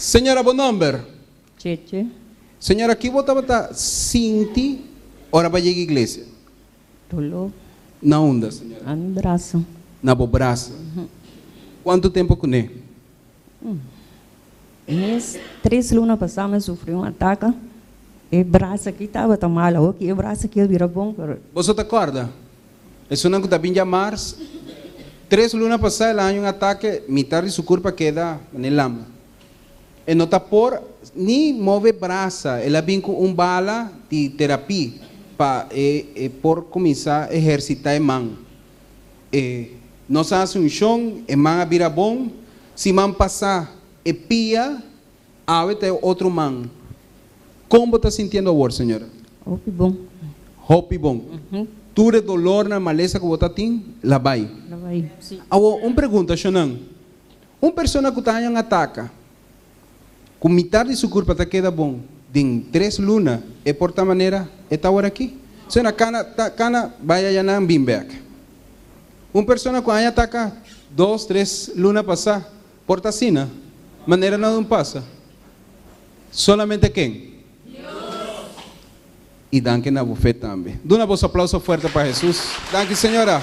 Señora, bom number. Cheche, Señora, aqui bota Sinti, ora vai chegar à igreja. Tolo, Na onda, senhora. Andraço. Na bobraça. Quanto tempo com ele? Mês 3 lunas passadas, eu sofri um ataque. E o braço aqui estava tão mal, ok? O braço aqui virou bom. Você te acorda? Isso não está bem de março. 3 lunas passadas, há um ataque, metade de seu corpo queda na lama. E não está por nem mover braço. Ela vem com bala de terapia para por começar a exercitar a mão. Nós fazemos chão, a mão vira bom. Se a mão passar, e pia, a tem outro mão. Como está sentindo agora, senhora? Ok, bom. Hope bom. Tudo dolor na maleza que você tem, lá vai. Lá vai. Sim. Agora, uma pergunta, Shonan. Uma pessoa que está em ataque, com metade de seu corpo está queda bom, em 3 lunas, é por tal maneira, está agora aqui. Senhora, cana vai a na Bimberg. Uma pessoa que está ataque 2, 3 lunas passar, por tacina, maneira não passa. Solamente quem? E danke na bufete também. Dá um aplauso forte para Jesus. Danke, senhora.